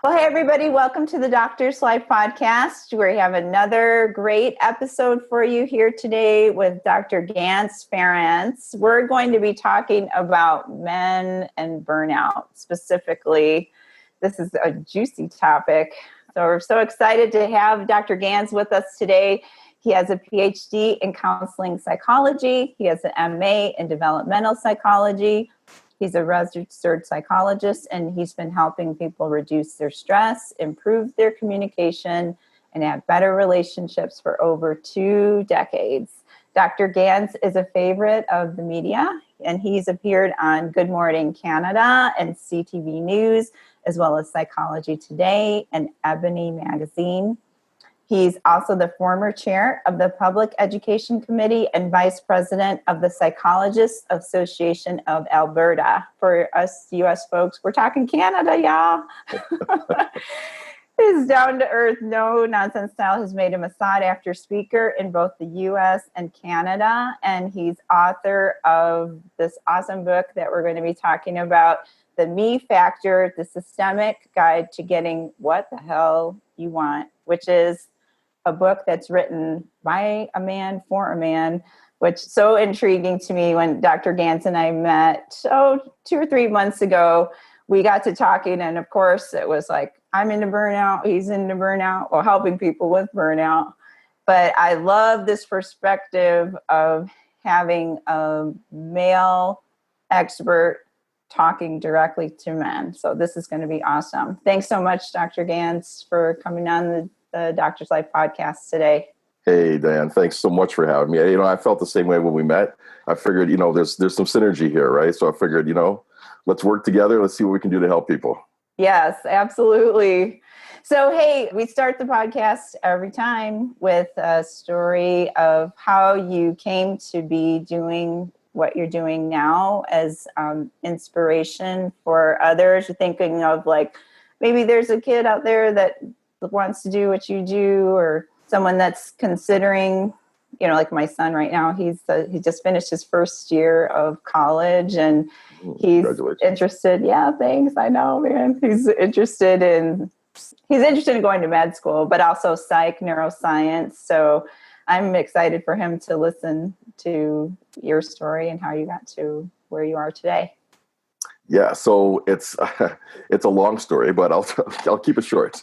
Well, hey, everybody. Welcome to the Doctor's Life podcast. We have another great episode for you here today with Dr. Ganz Ferrance. We're going to be talking about men and burnout specifically. This is a juicy topic. So we're so excited to have Dr. Ganzs with us today. He has a Ph.D. in counseling psychology. He has an MA in developmental psychology. He's a registered psychologist, and he's been helping people reduce their stress, improve their communication, and have better relationships for over 2 decades. Dr. Ganzs is a favorite of the media, and he's appeared on Good Morning Canada and CTV News, as well as Psychology Today and Ebony Magazine. He's also the former chair of the Public Education Committee and vice president of the Psychologists Association of Alberta. For us U.S. folks, we're talking Canada, y'all. His down-to-earth, no-nonsense style has made him a sought-after speaker in both the U.S. and Canada, and he's author of this awesome book that we're going to be talking about, The Me Factor, The Systemic Guide to Getting What the Hell You Want, which is a book that's written by a man for a man, which is so intriguing to me. When Dr. Ganzs and I met, 2 or 3 months ago, we got to talking, and of course it was like, I'm into burnout, he's into burnout, or helping people with burnout. But I love this perspective of having a male expert talking directly to men. So this is going to be awesome. Thanks so much, Dr. Ganzs, for coming on the Doctor's Life podcast today. Hey, Dianne, thanks so much for having me. I felt the same way when we met. I figured, there's some synergy here, right? So I figured, let's work together. Let's see what we can do to help people. Yes, absolutely. So, hey, we start the podcast every time with a story of how you came to be doing what you're doing now as inspiration for others. You're thinking of like, maybe there's a kid out there that wants to do what you do, or someone that's considering, like my son right now, he just finished his first year of college, and he's interested. Yeah, thanks. I know, man. He's interested in going to med school, but also psych, neuroscience. So I'm excited for him to listen to your story and how you got to where you are today. Yeah, so it's a long story, but I'll keep it short.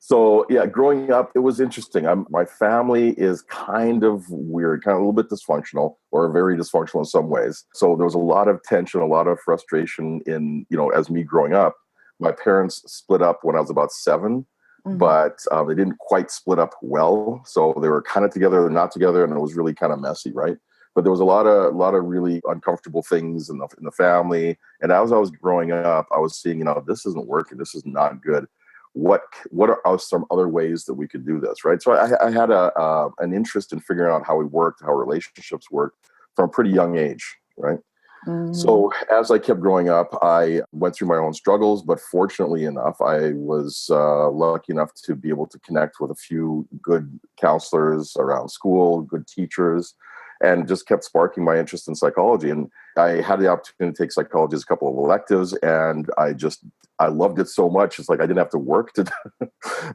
So yeah, growing up, it was interesting. My family is kind of weird, kind of a little bit dysfunctional, or very dysfunctional in some ways. So there was a lot of tension, a lot of frustration in, as me growing up. My parents split up when I was about 7, but they didn't quite split up well. So they were kind of together, not together, and it was really kind of messy, right? But there was a lot of really uncomfortable things in the family. And as I was growing up, I was seeing, this isn't working. This is not good. What are some other ways that we could do this, right? So I had an interest in figuring out how we worked, how relationships worked from a pretty young age, right? So as I kept growing up, I went through my own struggles, but fortunately enough, I was lucky enough to be able to connect with a few good counselors around school, good teachers, and just kept sparking my interest in psychology. And I had the opportunity to take psychology as a couple of electives, and I loved it so much. It's like I didn't have to work to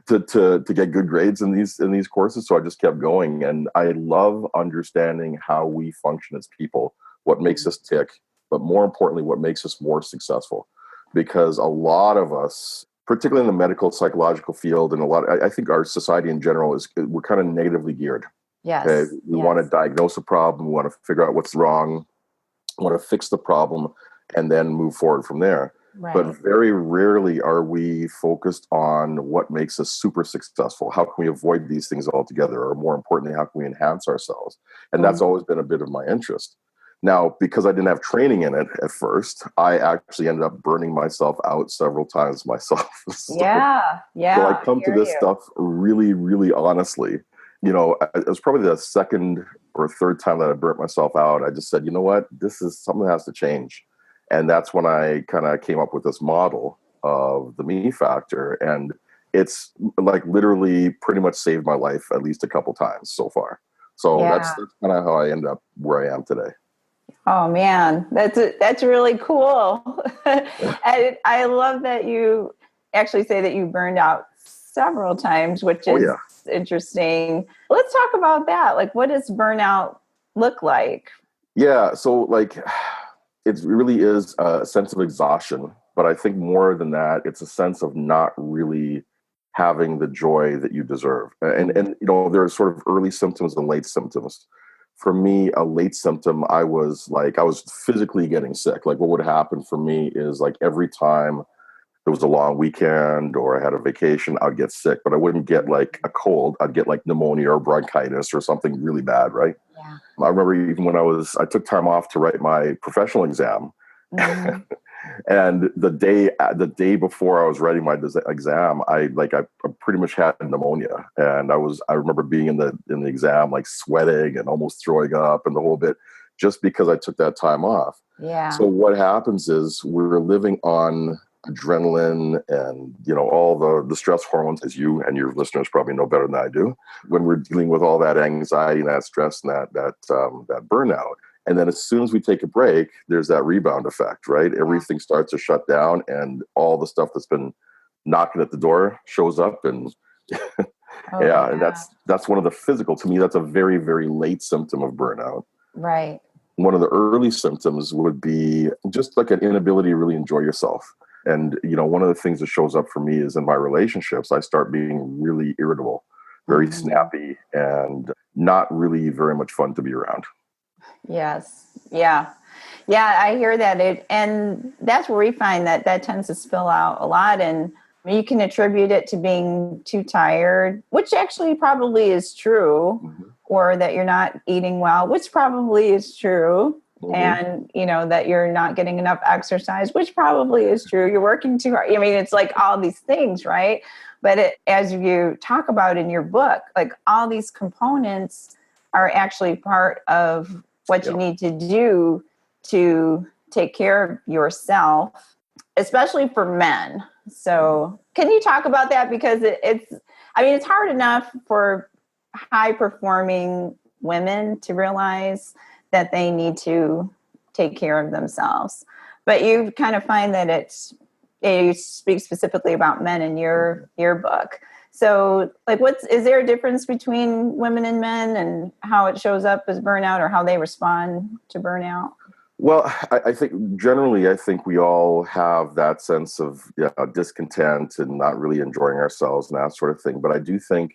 get good grades in these courses, so I just kept going. And I love understanding how we function as people, what makes us tick, but more importantly, what makes us more successful. Because a lot of us, particularly in the medical psychological field, and I think our society in general we're kind of negatively geared. Yes. Okay? We want to diagnose a problem. We want to figure out what's wrong. We want to fix the problem and then move forward from there. Right. But very rarely are we focused on what makes us super successful. How can we avoid these things altogether? Or more importantly, how can we enhance ourselves? And that's always been a bit of my interest. Now, because I didn't have training in it at first, I actually ended up burning myself out several times myself. So I come to this stuff really, really honestly. It was probably the second or third time that I burnt myself out. I just said, you know what, this is something that has to change. And that's when I kind of came up with this model of the me factor. And it's like literally pretty much saved my life at least a couple times so far. So that's kind of how I ended up where I am today. Oh man, that's really cool. And I love that you actually say that you burned out several times, which Oh, is yeah. interesting. Let's talk about that. Like, what does burnout look like? Yeah. So like, it really is a sense of exhaustion, but I think more than that, it's a sense of not really having the joy that you deserve. And you know, there are sort of early symptoms and late symptoms. For me, a late symptom, I was physically getting sick. Like what would happen for me is like every time there was a long weekend or I had a vacation, I'd get sick, but I wouldn't get like a cold. I'd get like pneumonia or bronchitis or something really bad, right? Yeah. I remember even when I took time off to write my professional exam. Mhm. And the day before I was writing my exam, I pretty much had pneumonia, and I remember being in the exam like sweating and almost throwing up and the whole bit, just because I took that time off. Yeah. So what happens is we're living on adrenaline and all the stress hormones, as you and your listeners probably know better than I do, when we're dealing with all that anxiety and that stress and that burnout. And then as soon as we take a break, there's that rebound effect, right? Everything starts to shut down and all the stuff that's been knocking at the door shows up. And and that's one of the physical, to me, that's a very, very late symptom of burnout. Right. One of the early symptoms would be just like an inability to really enjoy yourself. And, one of the things that shows up for me is in my relationships, I start being really irritable, very snappy, and not really very much fun to be around. Yes. Yeah. Yeah, I hear that. And that's where we find that tends to spill out a lot. And you can attribute it to being too tired, which actually probably is true, or that you're not eating well, which probably is true. And, that you're not getting enough exercise, which probably is true. You're working too hard. I mean, it's like all these things, right? But as you talk about in your book, like all these components are actually part of what you need to do to take care of yourself, especially for men. So can you talk about that? Because it's hard enough for high performing women to realize that they need to take care of themselves. But you kind of find that you speak specifically about men in your book. So like is there a difference between women and men and how it shows up as burnout or how they respond to burnout? Well, I think we all have that sense of discontent and not really enjoying ourselves and that sort of thing. But I do think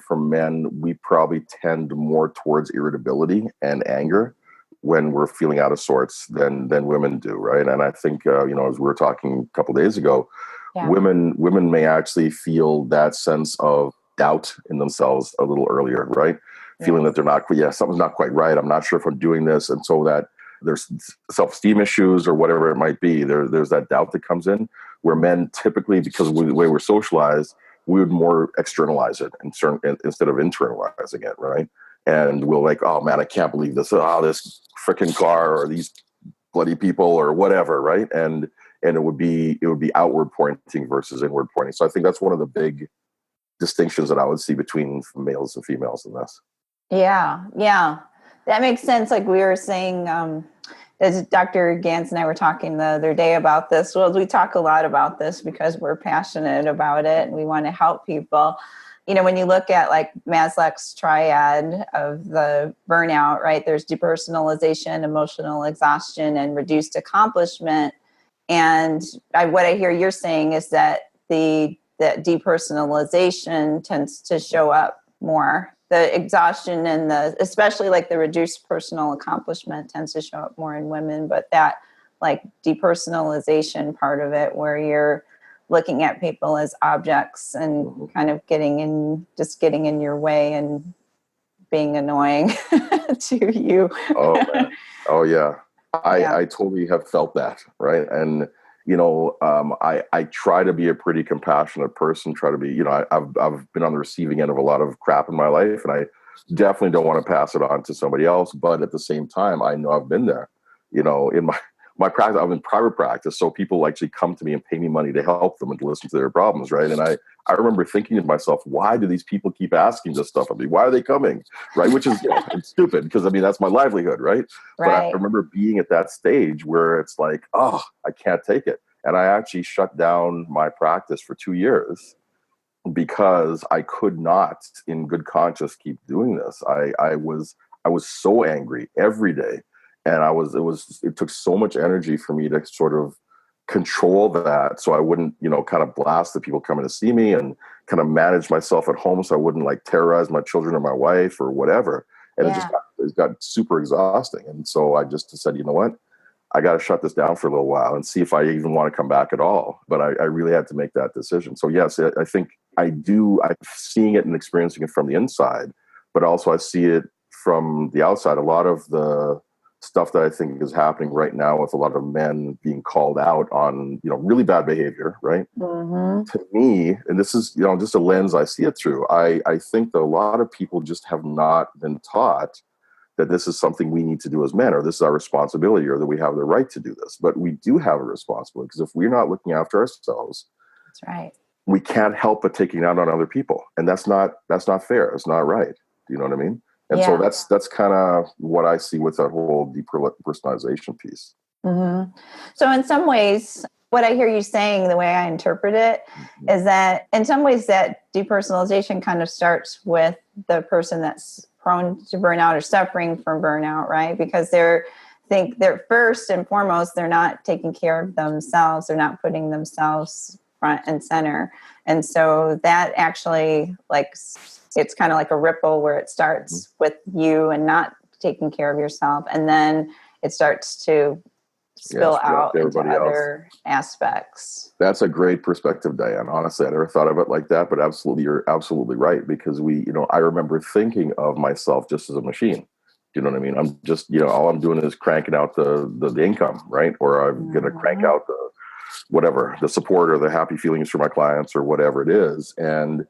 for men, we probably tend more towards irritability and anger when we're feeling out of sorts than women do, right? And I think as we were talking a couple of days ago, women may actually feel that sense of doubt in themselves a little earlier, right? Yes. Feeling that something's not quite right. I'm not sure if I'm doing this, and so that there's self-esteem issues or whatever it might be. There's that doubt that comes in, where men typically, because of the way we're socialized, we would more externalize it instead of internalizing it, right? And we'll like, oh man, I can't believe this. Oh, this freaking car or these bloody people or whatever, right? And it would be outward pointing versus inward pointing. So I think that's one of the big distinctions that I would see between males and females in this. Yeah, that makes sense. Like we were saying, as Dr. Ganzs and I were talking the other day about this. Well, we talk a lot about this because we're passionate about it and we want to help people. When you look at like Maslow's triad of the burnout, right? There's depersonalization, emotional exhaustion, and reduced accomplishment. And what I hear you're saying is that the depersonalization tends to show up more. The exhaustion and especially like the reduced personal accomplishment tends to show up more in women, but that like depersonalization part of it where you're looking at people as objects and kind of getting in your way and being annoying to you. Oh, man. Oh yeah. I totally have felt that. Right. And, I try to be a pretty compassionate person, try to be, I've been on the receiving end of a lot of crap in my life, and I definitely don't want to pass it on to somebody else. But at the same time, I know I've been there, in my practice. I'm in private practice. So people actually come to me and pay me money to help them and to listen to their problems. Right. And I remember thinking to myself, why do these people keep asking this stuff of me? Why are they coming? Right. Which is it's stupid because that's my livelihood. Right. But I remember being at that stage where it's like, oh, I can't take it. And I actually shut down my practice for 2 years because I could not, in good conscience, keep doing this. I was so angry every day, and it took so much energy for me to sort of control that, so I wouldn't, kind of blast the people coming to see me, and kind of manage myself at home so I wouldn't like terrorize my children or my wife or whatever. And it got super exhausting. And so I just said, you know what? I got to shut this down for a little while and see if I even want to come back at all. But I really had to make that decision. So yes, I think I'm seeing it and experiencing it from the inside, but also I see it from the outside. A lot of the stuff that I think is happening right now with a lot of men being called out on, really bad behavior, right? Mm-hmm. To me, and this is, just a lens I see it through, I think that a lot of people just have not been taught that this is something we need to do as men, or this is our responsibility, or that we have the right to do this. But we do have a responsibility, because if we're not looking after ourselves, that's right, we can't help but taking it out on other people. And that's not fair. It's not right. Do you know what I mean? And so that's kind of what I see with that whole depersonalization piece. Mm-hmm. So in some ways, what I hear you saying, the way I interpret it, is that in some ways that depersonalization kind of starts with the person that's prone to burnout or suffering from burnout, right? Because they're first and foremost, they're not taking care of themselves. They're not putting themselves front and center. And so that actually, it's kind of like a ripple where it starts with you and not taking care of yourself. And then it starts to spill out into other aspects. That's a great perspective, Dianne. Honestly, I never thought of it like that, but you're absolutely right. Because I remember thinking of myself just as a machine. Do you know what I mean? I'm just, all I'm doing is cranking out the income, right? Or I'm going to crank out the support or the happy feelings for my clients or whatever it is. And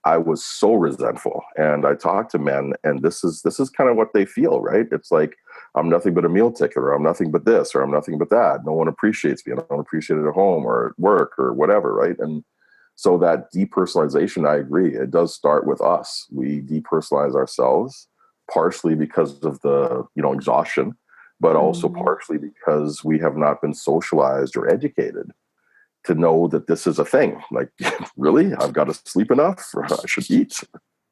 I was so resentful. And I talked to men, and this is kind of what they feel, right? It's like, I'm nothing but a meal ticket, or I'm nothing but this, or I'm nothing but that. No one appreciates me. I don't appreciate it at home or at work or whatever, right? And so that depersonalization, I agree, it does start with us. We depersonalize ourselves, partially because of the, exhaustion, but also partially because we have not been socialized or educated to know that this is a thing. Like, really? I've got to sleep enough? Or I should eat?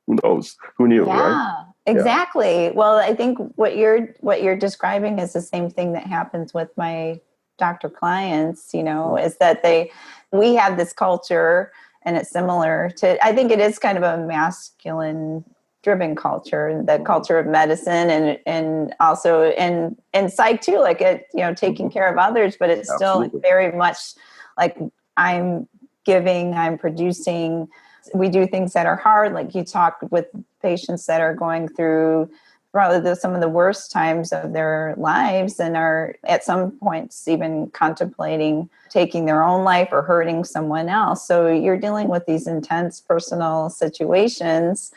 Who knows? Who knew, right? Exactly. Yeah. Well, I think what you're describing is the same thing that happens with my doctor clients, is that we have this culture, and it's similar to, I think it is kind of a masculine driven culture, the culture of medicine and also in psych too, like taking care of others, but it's still very much like I'm giving, I'm producing. We do things that are hard. Like you talk with patients that are going through probably some of the worst times of their lives and are at some points even contemplating taking their own life or hurting someone else. So you're dealing with these intense personal situations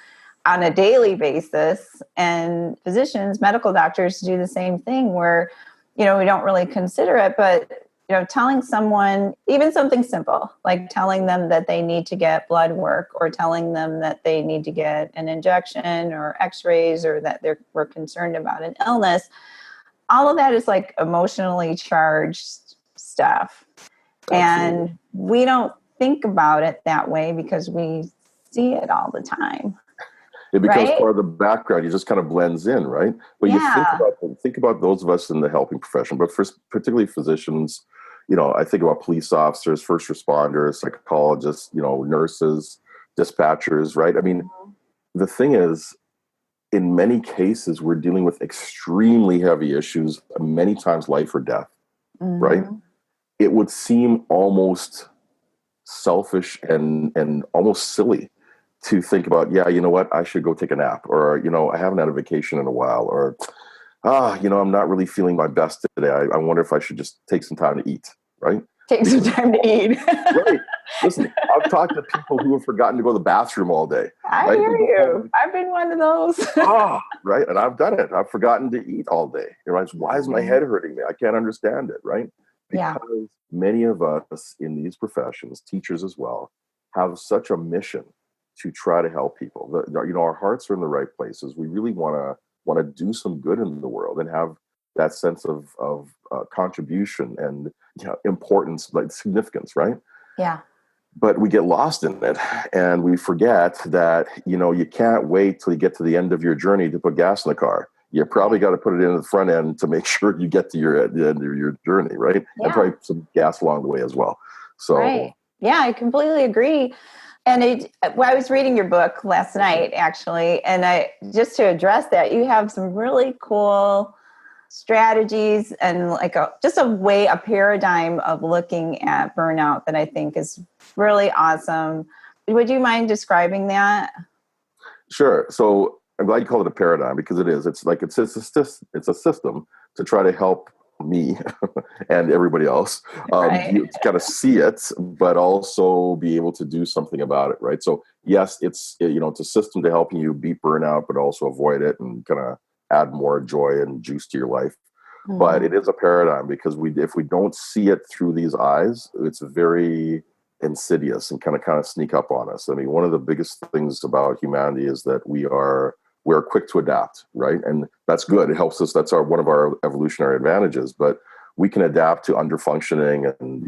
on a daily basis, and physicians, medical doctors do the same thing where, we don't really consider it, but telling someone even something simple, like telling them that they need to get blood work, or telling them that they need to get an injection or x-rays, or that we're concerned about an illness. All of that is like emotionally charged stuff. Absolutely. And we don't think about it that way because we see it all the time. It becomes part of the background. It just kind of blends in, right? But you think about those of us in the helping profession, but for particularly physicians, I think about police officers, first responders, psychologists, nurses, dispatchers, right? I mean, the thing is, in many cases, we're dealing with extremely heavy issues, many times life or death, right? It would seem almost selfish and almost silly to think about, you know what, I should go take a nap, or, I haven't had a vacation in a while, or, I'm not really feeling my best today. I wonder if I should just take some time to eat, right? Some time to eat. Right. Listen, I've talked to people who have forgotten to go to the bathroom all day. I hear you. I've been one of those. Right. And I've done it. I've forgotten to eat all day. Why is my head hurting me? I can't understand it, right? Because many of us in these professions, teachers as well, have such a mission to try to help people. Our hearts are in the right places. We really want to do some good in the world and have that sense of contribution and importance, like significance, right? Yeah. But we get lost in it, and we forget that you can't wait till you get to the end of your journey to put gas in the car. You probably got to put it in the front end to make sure you get to the end of your journey, right? Yeah. And probably some gas along the way as well. So, right. Yeah, I completely agree. And I was reading your book last night, actually, and just to address that, you have some really cool strategies and like a paradigm of looking at burnout that I think is really awesome. Would you mind describing that? Sure. So I'm glad you call it a paradigm, because it is. It's a system to try to help me and everybody else you kind of see it, but also be able to do something about it, right? So yes, it's a system to helping you beat burnout, but also avoid it and kind of add more joy and juice to your life. Mm-hmm. But it is a paradigm, because if we don't see it through these eyes, it's very insidious and kind of sneak up on us. I mean, one of the biggest things about humanity is that we're quick to adapt, right? And that's good. It helps us. That's one of our evolutionary advantages. But we can adapt to underfunctioning and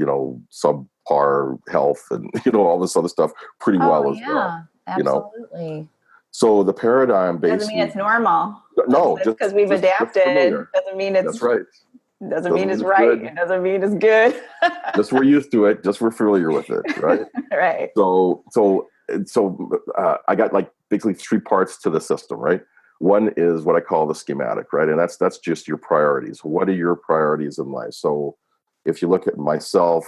subpar health and all this other stuff pretty well as well. Absolutely. So the paradigm basically doesn't mean it's normal. No, just because we've adapted doesn't mean it's that's right. Doesn't mean it's right. Good. It doesn't mean it's good. Just we're used to it. Just we're familiar with it, right? Right. So I got like basically three parts to the system, right? One is what I call the schematic, right? And that's just your priorities. What are your priorities in life? So if you look at myself,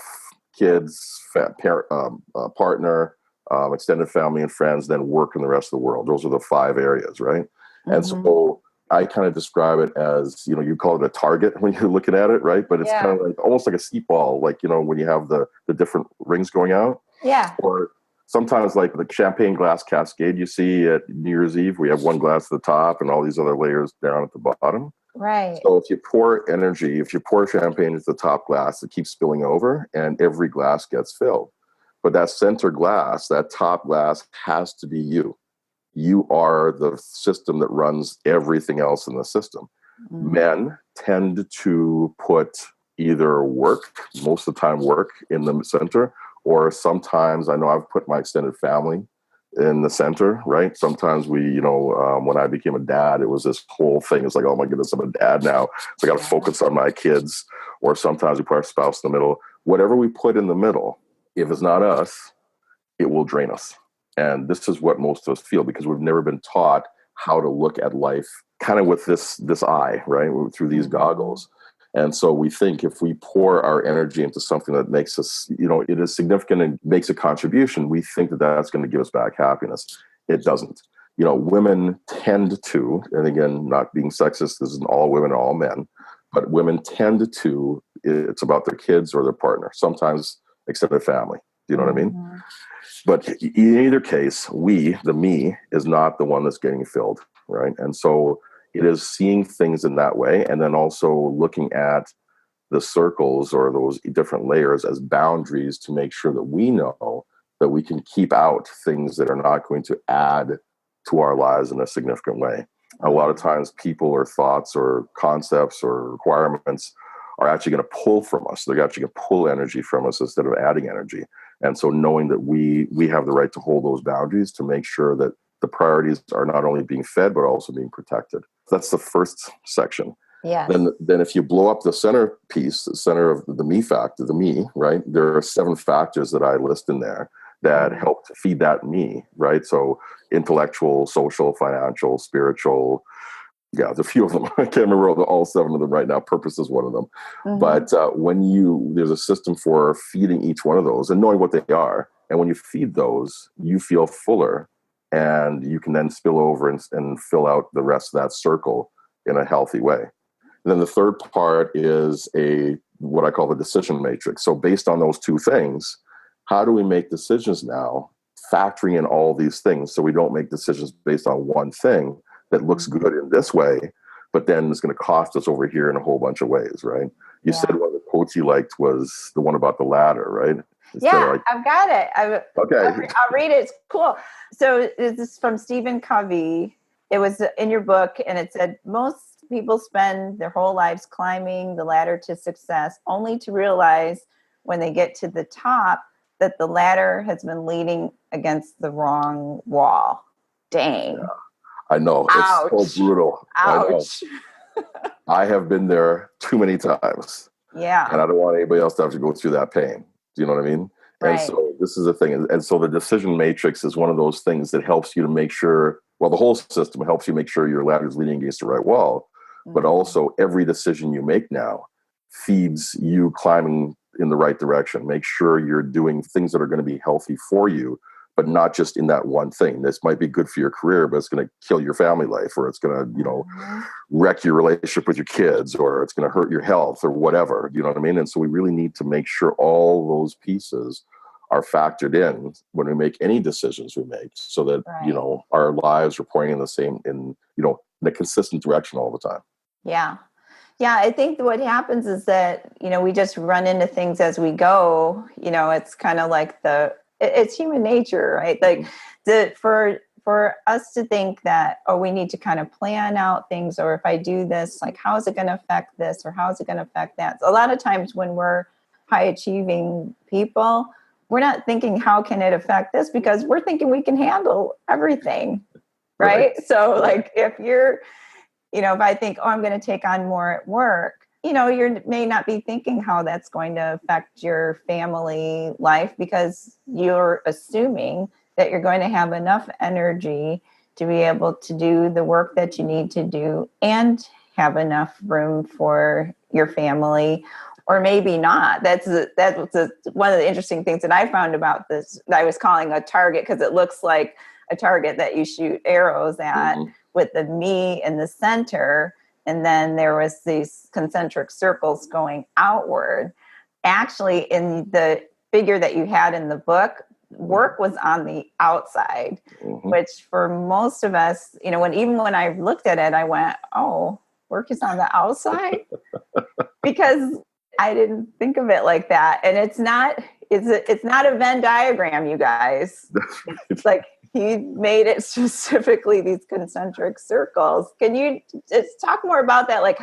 kids, partner, extended family and friends, then work in the rest of the world. Those are the 5 areas, right? Mm-hmm. And so I kind of describe it as, you call it a target when you're looking at it, right? But it's kind of like almost like a seat ball, like, when you have the different rings going out. Yeah. Or sometimes like the champagne glass cascade you see at New Year's Eve, we have one glass at the top and all these other layers down at the bottom. Right. So if you pour champagne into the top glass, it keeps spilling over and every glass gets filled. But that center glass, that top glass has to be you. You are the system that runs everything else in the system. Mm-hmm. Men tend to put either most of the time work in the center, or sometimes I know I've put my extended family in the center, right? Sometimes when I became a dad, it was this whole thing. It's like, oh my goodness, I'm a dad now. So I got to focus on my kids. Or sometimes we put our spouse in the middle. Whatever we put in the middle, if it's not us, it will drain us. And this is what most of us feel, because we've never been taught how to look at life kind of with this eye, right? Through these goggles. And so we think if we pour our energy into something that makes us, it is significant and makes a contribution, we think that that's going to give us back happiness. It doesn't. Women tend to, and again, not being sexist, this isn't all women, all men, but women tend to, it's about their kids or their partner, sometimes extended family. Do you know what I mean? Mm-hmm. But in either case, the me, is not the one that's getting filled, right? And so it is seeing things in that way, and then also looking at the circles or those different layers as boundaries to make sure that we know that we can keep out things that are not going to add to our lives in a significant way. A lot of times people or thoughts or concepts or requirements are actually going to pull from us. They're actually going to pull energy from us instead of adding energy. And so knowing that we have the right to hold those boundaries to make sure that the priorities are not only being fed, but also being protected. That's the first section. Yeah. Then if you blow up the center piece, the center of the me factor, the me, right? There are 7 factors that I list in there that help to feed that me, right? So intellectual, social, financial, spiritual. Yeah, there's a few of them. I can't remember all 7 of them right now. Purpose is one of them. Mm-hmm. But there's a system for feeding each one of those and knowing what they are. And when you feed those, you feel fuller, and you can then spill over and fill out the rest of that circle in a healthy way. And then the third part is what I call the decision matrix. So based on those 2 things, how do we make decisions now, factoring in all these things, so we don't make decisions based on one thing that looks good in this way, but then it's going to cost us over here in a whole bunch of ways, right? You said one of the quotes you liked was the one about the ladder, right? I've got it. Okay. I'll read it. It's cool. So this is from Stephen Covey. It was in your book, and it said, most people spend their whole lives climbing the ladder to success only to realize when they get to the top that the ladder has been leaning against the wrong wall. Dang. Yeah, I know. Ouch. It's so brutal. Ouch. I have been there too many times. Yeah. And I don't want anybody else to have to go through that pain. Do you know what I mean? Right. And so this is the thing. And so the decision matrix is one of those things that helps you to make sure, well, the whole system helps you make sure your ladder is leaning against the right wall. Mm-hmm. But also every decision you make now feeds you climbing in the right direction. Make sure you're doing things that are going to be healthy for you, but not just in that one thing. This might be good for your career, but it's going to kill your family life, or it's going to, wreck your relationship with your kids, or it's going to hurt your health or whatever. You know what I mean? And so we really need to make sure all those pieces are factored in when we make any decisions we make, so that, our lives are pointing in the same, in a consistent direction all the time. Yeah. Yeah, I think what happens is that, we just run into things as we go. It's kind of like it's human nature, right? Like for us to think that, we need to kind of plan out things, or if I do this, like, how is it going to affect this, or how is it going to affect that? So a lot of times when we're high achieving people, we're not thinking, how can it affect this? Because we're thinking we can handle everything, right? So like if you're, if I think, I'm going to take on more at work, you may not be thinking how that's going to affect your family life, because you're assuming that you're going to have enough energy to be able to do the work that you need to do and have enough room for your family, or maybe not. That's one of the interesting things that I found about this, that I was calling a target, because it looks like a target that you shoot arrows at, with the me in the center. And then there was these concentric circles going outward. Actually, in the figure that you had in the book, work was on the outside, which for most of us, even when I looked at it, I went, oh, work is on the outside? Because I didn't think of it like that. And it's not a Venn diagram, you guys. It's like, he made it specifically these concentric circles. Can you just talk more about that? Like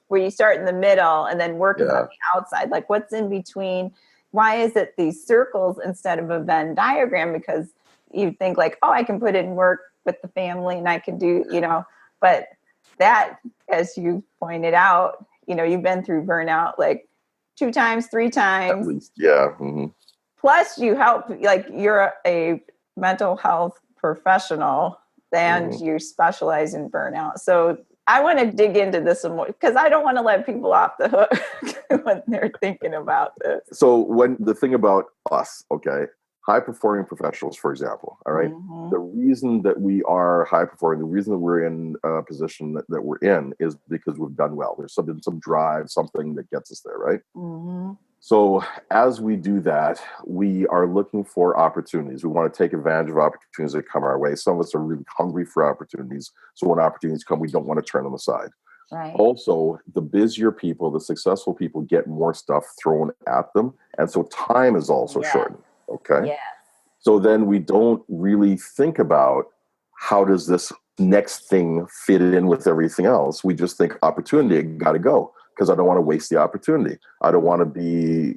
where you start in the middle and then work is on the outside? Like, what's in between? Why is it these circles instead of a Venn diagram? Because you think like, I can put in work with the family and I can do, but that, as you pointed out, you've been through burnout like 2 times, 3 times. At least, yeah. Mm-hmm. Plus you help, like you're a mental health professional and you specialize in burnout. So I want to dig into this some more, because I don't want to let people off the hook when they're thinking about this. So when the thing about us, high performing professionals, for example, all right, the reason that we are high performing, the reason that we're in a position that we're in is because we've done well. There's been some drive, something that gets us there, right? So as we do that, we are looking for opportunities. We want to take advantage of opportunities that come our way. Some of us are really hungry for opportunities. So when opportunities come, we don't want to turn them aside. Right. Also, the busier people, the successful people get more stuff thrown at them. And so time is also shortened. Okay. Yes. So then we don't really think about how does this next thing fit in with everything else. We just think opportunity, got to go, because I don't want to waste the opportunity. I don't want to be,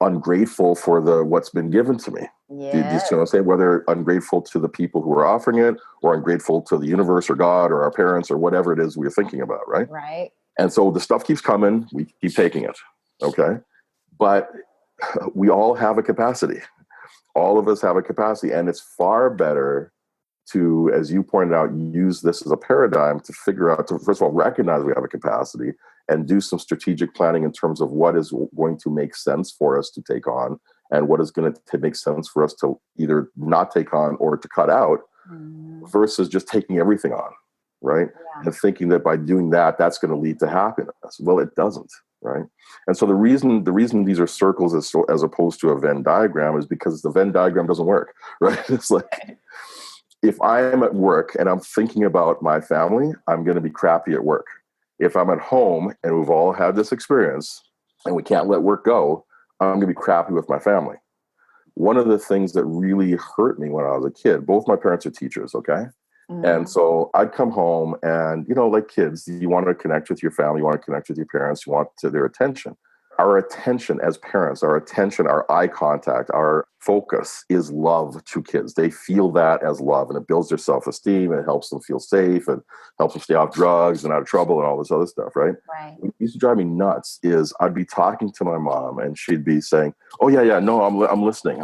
ungrateful for what's been given to me. Yeah. Do you see what I'm saying? Whether ungrateful to the people who are offering it, or ungrateful to the universe or God or our parents or whatever it is we're thinking about, right? Right. And so the stuff keeps coming. We keep taking it. Okay. But we all have a capacity. All of us have a capacity. And it's far better to, as you pointed out, use this as a paradigm to figure out, to first of all, recognize we have a capacity and do some strategic planning in terms of what is going to make sense for us to take on and what is going to make sense for us to either not take on or to cut out versus just taking everything on, right? Yeah. And thinking that by doing that, that's going to lead to happiness. Well, it doesn't, right? And so the reason these are circles as opposed to a Venn diagram is because the Venn diagram doesn't work, right? It's like, if I am at work and I'm thinking about my family, I'm going to be crappy at work. If I'm at home, and we've all had this experience, and we can't let work go, I'm going to be crappy with my family. One of the things that really hurt me when I was a kid, both my parents are teachers, okay? And so I'd come home and, like kids, you want to connect with your family, you want to connect with your parents, you want their attention. Our attention as parents, our eye contact, our focus is love to kids. They feel that as love, and it builds their self-esteem, and it helps them feel safe, and helps them stay off drugs and out of trouble and all this other stuff, right? What used to drive me nuts is I'd be talking to my mom and she'd be saying, oh, yeah, no, I'm listening.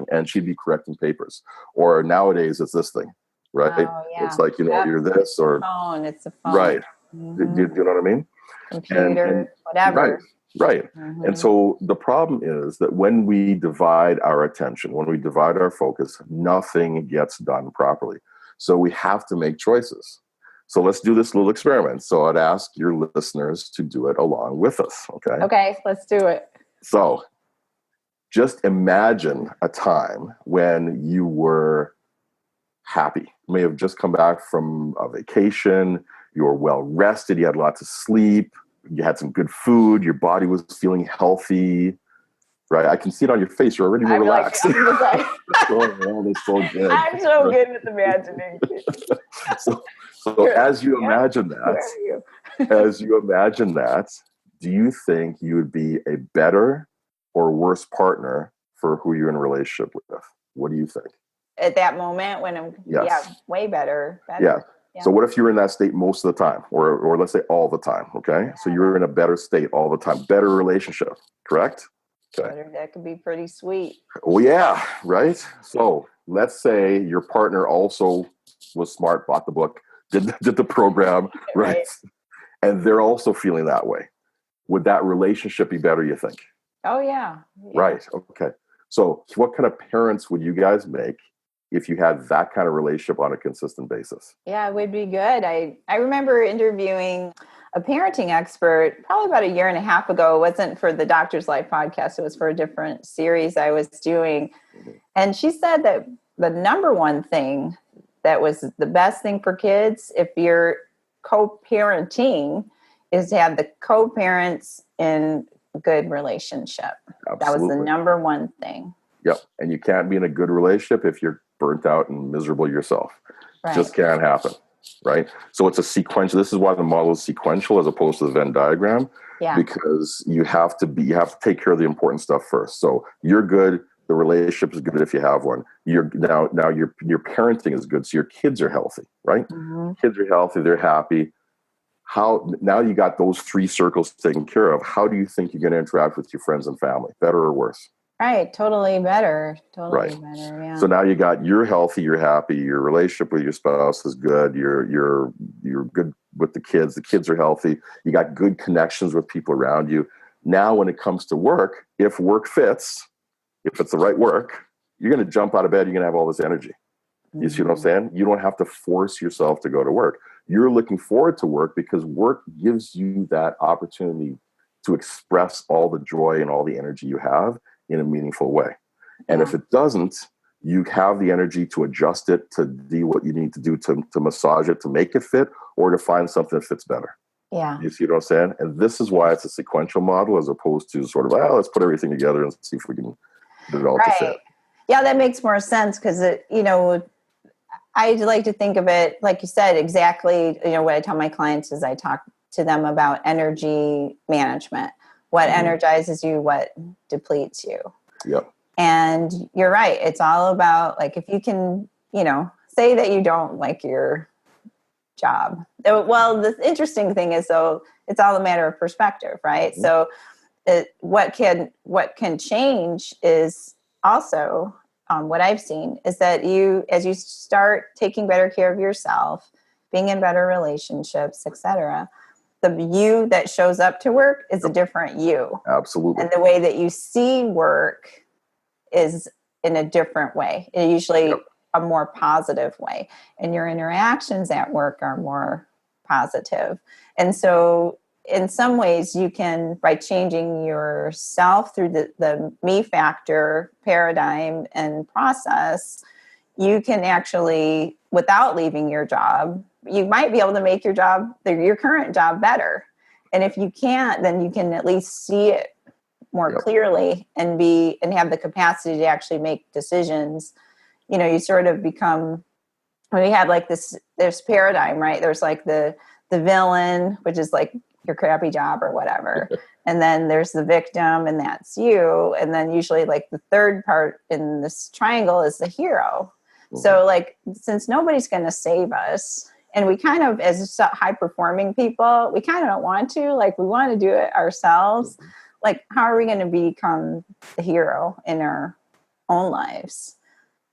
And she'd be correcting papers. Or nowadays it's this thing, right? Oh, yeah. It's like, you're this or... It's a phone. Right. Do you know what I mean? Computer, whatever. Right. And so the problem is that when we divide our attention, when we divide our focus, nothing gets done properly. So we have to make choices. So let's do this little experiment. So I'd ask your listeners to do it along with us. Okay. Okay, let's do it. So just imagine a time when you were happy. You may have just come back from a vacation. You were well rested. You had lots of sleep. You had some good food. Your body was feeling healthy, right? I can see it on your face. You're already more relaxed. It's so good. I'm so good with imagining. So as you imagine that, do you think you would be a better or worse partner for who you're in a relationship with? What do you think? At that moment when I'm, way better. Yeah. So what if you were in that state most of the time, or let's say all the time, okay? So you're in a better state all the time, better relationship, correct? Okay. That could be pretty sweet. Oh, yeah, right? So let's say your partner also was smart, bought the book, did the program, right? And they're also feeling that way. Would that relationship be better, you think? Oh, yeah. Right, okay. So what kind of parents would you guys make if you had that kind of relationship on a consistent basis? Yeah, it would be good. I remember interviewing a parenting expert probably about a year and a half ago. It wasn't for the Doctor's Life podcast. It was for a different series I was doing. And she said that the number one thing that was the best thing for kids, if you're co-parenting, is to have the co-parents in a good relationship. Absolutely. That was the number one thing. Yep. And you can't be in a good relationship if you're burnt out and miserable yourself. Right. Just can't happen, right? So it's a sequential. This is why the model is sequential as opposed to the Venn diagram, because you have to take care of the important stuff first. So you're good. The relationship is good if you have one. Now your parenting is good, so your kids are healthy, right? Kids are healthy. They're happy. Now you got those three circles taken care of. How do you think you're going to interact with your friends and family? Better or worse? Right. Totally better. Better. Yeah. So now you're healthy, you're happy, your relationship with your spouse is good, you're good with the kids are healthy, you got good connections with people around you. Now when it comes to work, if work fits, if it's the right work, you're going to jump out of bed, you're going to have all this energy. You see what I'm saying? You don't have to force yourself to go to work. You're looking forward to work because work gives you that opportunity to express all the joy and all the energy you have in a meaningful way. And if it doesn't, you have the energy to adjust it, to do what you need to do to massage it, to make it fit, or to find something that fits better. Yeah. You see what I'm saying? And this is why it's a sequential model as opposed to sort of, let's put everything together and see if we can get it all to fit. Yeah, that makes more sense because, I like to think of it, like you said, exactly, what I tell my clients is I talk to them about energy management. What energizes you, what depletes you. Yep. And you're right. It's all about, like, if you can, say that you don't like your job. Well, the interesting thing is, though, it's all a matter of perspective, right? So what can change is also, what I've seen is that as you start taking better care of yourself, being in better relationships, etc., the you that shows up to work is a different you. Absolutely. And the way that you see work is in a different way. It usually a more positive way. And your interactions at work are more positive. And so in some ways you can, by changing yourself through the me factor paradigm and process, you can actually, without leaving your job, you might be able to make your current job better. And if you can't, then you can at least see it more clearly and have the capacity to actually make decisions. You sort of become we had like this paradigm, right? There's like the villain, which is like your crappy job or whatever. And then there's the victim, and that's you. And then usually like the third part in this triangle is the hero. Mm-hmm. So like, since nobody's going to save us, and we kind of, as high performing people, we kind of don't want to, like, we want to do it ourselves. Mm-hmm. Like, how are we going to become the hero in our own lives?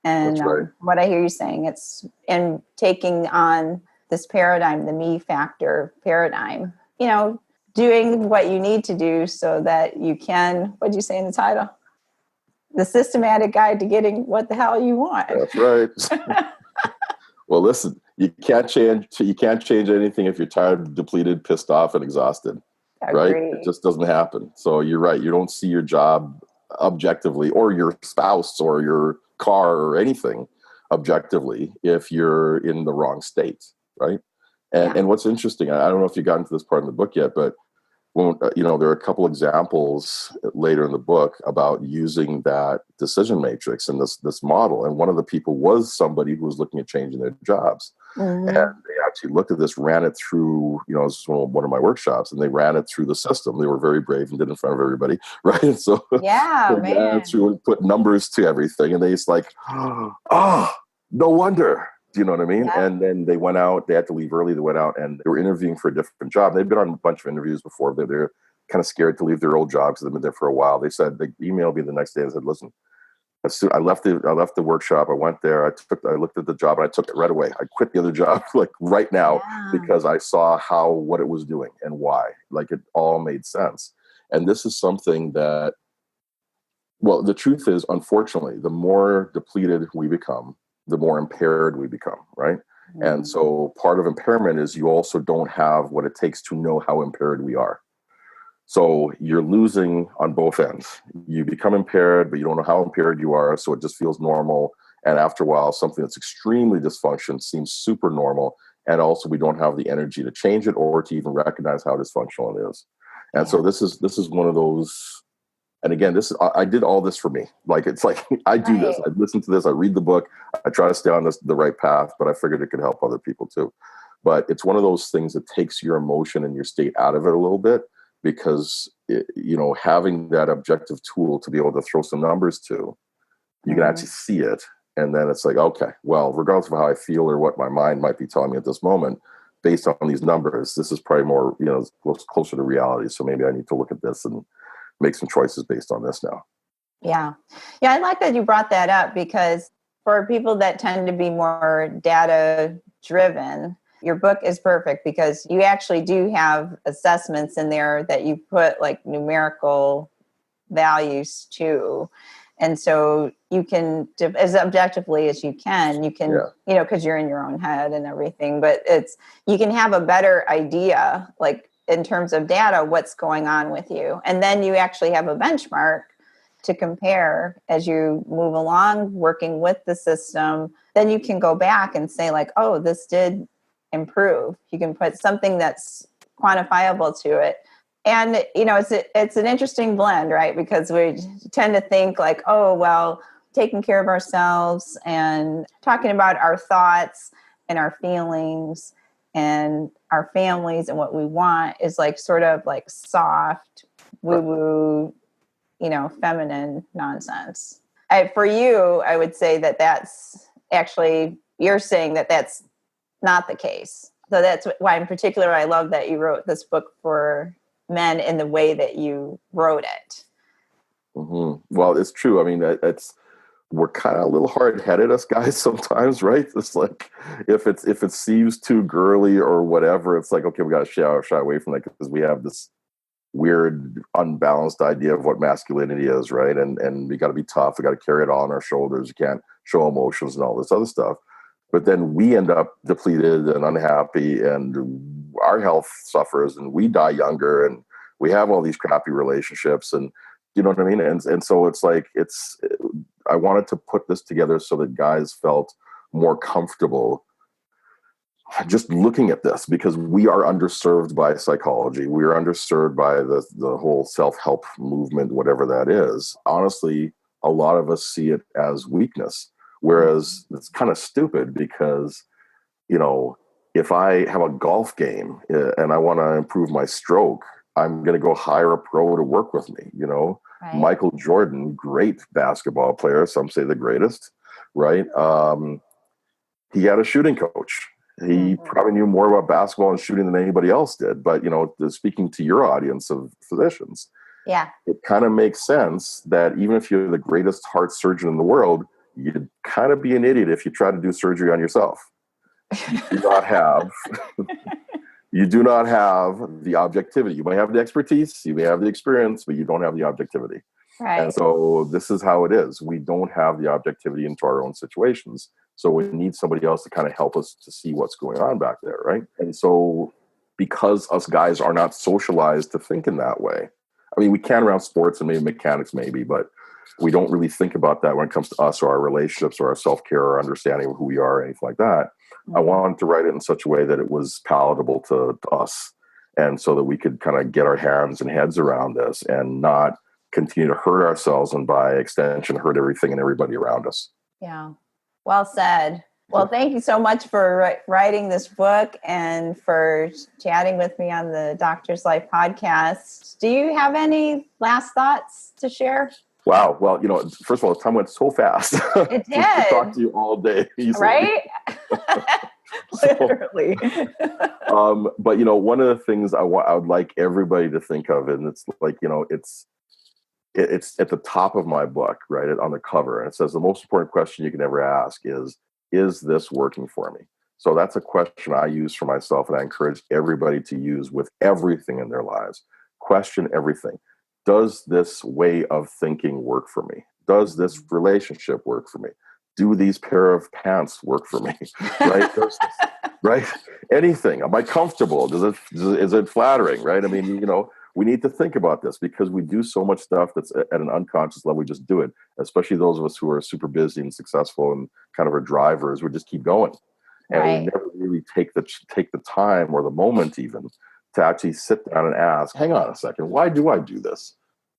And right. What I hear you saying, it's in taking on this paradigm, the me factor paradigm, doing what you need to do so that you can, what'd you say in the title? The systematic guide to getting what the hell you want. That's right. Well, listen, you can't change anything if you're tired, depleted, pissed off, and exhausted. Agreed. Right? It just doesn't happen. So you're right. You don't see your job objectively, or your spouse or your car or anything objectively if you're in the wrong state, right? And what's interesting, I don't know if you got into this part in the book yet, but when, there are a couple examples later in the book about using that decision matrix and this model. And one of the people was somebody who was looking at changing their jobs. Mm-hmm. And they actually looked at this, ran it through, it was one of my workshops, and they ran it through the system. They were very brave and did it in front of everybody, right? So yeah, they ran it through and put numbers to everything. And they just like, no wonder. Do you know what I mean? Yeah. And then they went out, they had to leave early. They went out and they were interviewing for a different job. They'd been on a bunch of interviews before. They're kind of scared to leave their old job because they've been there for a while. They emailed me the next day and said, listen, as soon I left the workshop, I went there, I looked at the job and I took it right away. I quit the other job like right now because I saw what it was doing and why. Like, it all made sense. And this is something that, well, the truth is, unfortunately, the more depleted we become, the more impaired we become, right? Mm-hmm. And so part of impairment is you also don't have what it takes to know how impaired we are. So you're losing on both ends. You become impaired, but you don't know how impaired you are, so it just feels normal. And after a while, something that's extremely dysfunctional seems super normal. And also we don't have the energy to change it or to even recognize how dysfunctional it is. And so this is one of those. And again, I did all this for me. Like, it's like, I do this. I listen to this. I read the book. I try to stay on the right path, but I figured it could help other people too. But it's one of those things that takes your emotion and your state out of it a little bit, because, having that objective tool to be able to throw some numbers to, you can actually see it. And then it's like, okay, well, regardless of how I feel or what my mind might be telling me at this moment, based on these numbers, this is probably more, closer to reality. So maybe I need to look at this and make some choices based on this now. Yeah. Yeah. I like that you brought that up, because for people that tend to be more data driven, your book is perfect because you actually do have assessments in there that you put like numerical values to. And so you can, as objectively as you can, because you're in your own head and everything, but you can have a better idea, like, in terms of data, what's going on with you. And then you actually have a benchmark to compare as you move along working with the system. Then you can go back and say like, oh, this did improve. You can put something that's quantifiable to it. And, it's an interesting blend, right? Because we tend to think like, oh, well, taking care of ourselves and talking about our thoughts and our feelings and our families and what we want is like sort of like soft, woo-woo, feminine nonsense. For you, I would say that that's actually, you're saying that that's not the case. So that's why in particular, I love that you wrote this book for men in the way that you wrote it. Mm-hmm. Well, it's true. I mean, we're kind of a little hard-headed, us guys, sometimes, right? It's like, if it seems too girly or whatever, it's like, okay, we got to shy away from that because we have this weird, unbalanced idea of what masculinity is, right? And we got to be tough. We got to carry it all on our shoulders. You can't show emotions and all this other stuff. But then we end up depleted and unhappy, and our health suffers, and we die younger, and we have all these crappy relationships, and you know what I mean? And so it's like, I wanted to put this together so that guys felt more comfortable just looking at this, because we are underserved by psychology. We are underserved by the whole self-help movement, whatever that is. Honestly, a lot of us see it as weakness, whereas it's kind of stupid, because if I have a golf game and I want to improve my stroke, I'm going to go hire a pro to work with me. Right. Michael Jordan, great basketball player, some say the greatest, right? He had a shooting coach. He probably knew more about basketball and shooting than anybody else did. But, speaking to your audience of physicians, it kind of makes sense that even if you're the greatest heart surgeon in the world, you'd kind of be an idiot if you try to do surgery on yourself. You do not have the objectivity. You may have the expertise, you may have the experience, but you don't have the objectivity. Right. And so this is how it is. We don't have the objectivity into our own situations. So we need somebody else to kind of help us to see what's going on back there, right? And so because us guys are not socialized to think in that way, I mean, we can around sports and maybe mechanics maybe, but we don't really think about that when it comes to us or our relationships or our self-care or understanding of who we are or anything like that. I wanted to write it in such a way that it was palatable to us, and so that we could kind of get our hands and heads around this and not continue to hurt ourselves and by extension hurt everything and everybody around us. Yeah. Well said. Well, thank you so much for writing this book and for chatting with me on the Doctor's Life podcast. Do you have any last thoughts to share? Wow. Well, first of all, the time went so fast. It did. To talk to you all day. Easily. Right? Literally. But, one of the things I would like everybody to think of, and it's like, it's at the top of my book, right, on the cover. And it says the most important question you can ever ask is this working for me? So that's a question I use for myself, and I encourage everybody to use with everything in their lives. Question everything. Does this way of thinking work for me? Does this relationship work for me? Do these pair of pants work for me? Right? Right? Anything. Am I comfortable? Is it flattering? Right? I mean, we need to think about this because we do so much stuff that's at an unconscious level. We just do it, especially those of us who are super busy and successful and kind of are drivers. We just keep going. And we never really take the time or the moment even to actually sit down and ask, hang on a second, why do I do this?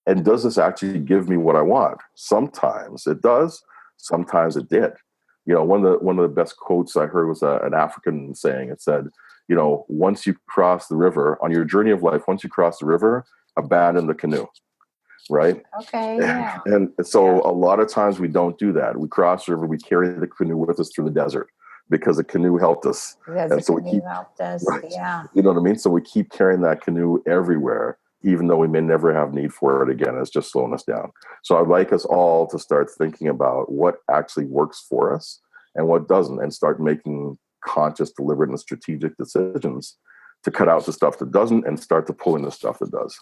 And does this actually give me what I want? Sometimes it does. Sometimes it did. One of the best quotes I heard was an African saying. It said, once you cross the river, on your journey of life, once you cross the river, abandon the canoe. Right? Okay. Yeah. And so a lot of times we don't do that. We cross the river, we carry the canoe with us through the desert because the canoe helped us. Because and the so canoe helped us. Right. Yeah. You know what I mean? So we keep carrying that canoe everywhere, even though we may never have need for it again. It's just slowing us down. So I'd like us all to start thinking about what actually works for us and what doesn't, and start making conscious, deliberate, and strategic decisions to cut out the stuff that doesn't and start to pull in the stuff that does.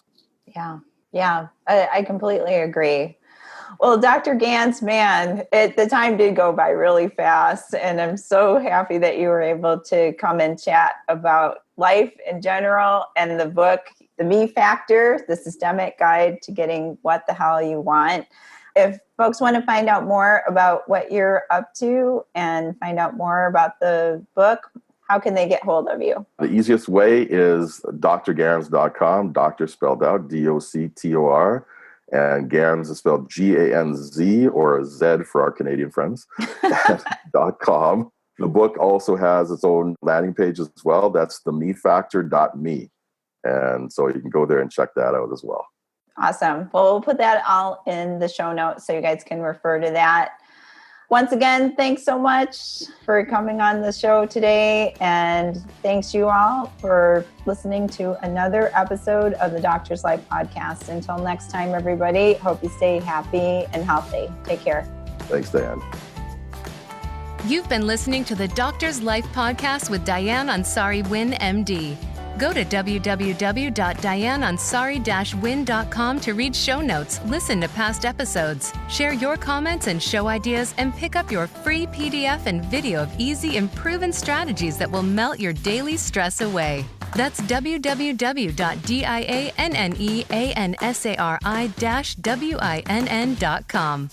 Yeah. Yeah. I completely agree. Well, Dr. Ganzs, man, the time did go by really fast, and I'm so happy that you were able to come and chat about life in general and the book, The Me Factor, The Systemic Guide to Getting What the Hell You Want. If folks want to find out more about what you're up to and find out more about the book, how can they get hold of you? The easiest way is drganz.com, doctor spelled out, DOCTOR, and Ganzs is spelled GANZ, or a Z for our Canadian friends, .com. The book also has its own landing page as well. That's themefactor.me. And so you can go there and check that out as well. Awesome. Well, we'll put that all in the show notes so you guys can refer to that. Once again, thanks so much for coming on the show today. And thanks you all for listening to another episode of the Doctor's Life podcast. Until next time, everybody, hope you stay happy and healthy. Take care. Thanks, Dianne. You've been listening to the Doctor's Life podcast with Dianne Ansari-Winn, MD. Go to www.dianneansari-winn.com to read show notes, listen to past episodes, share your comments and show ideas, and pick up your free PDF and video of easy and proven strategies that will melt your daily stress away. That's www.dianneansari-winn.com.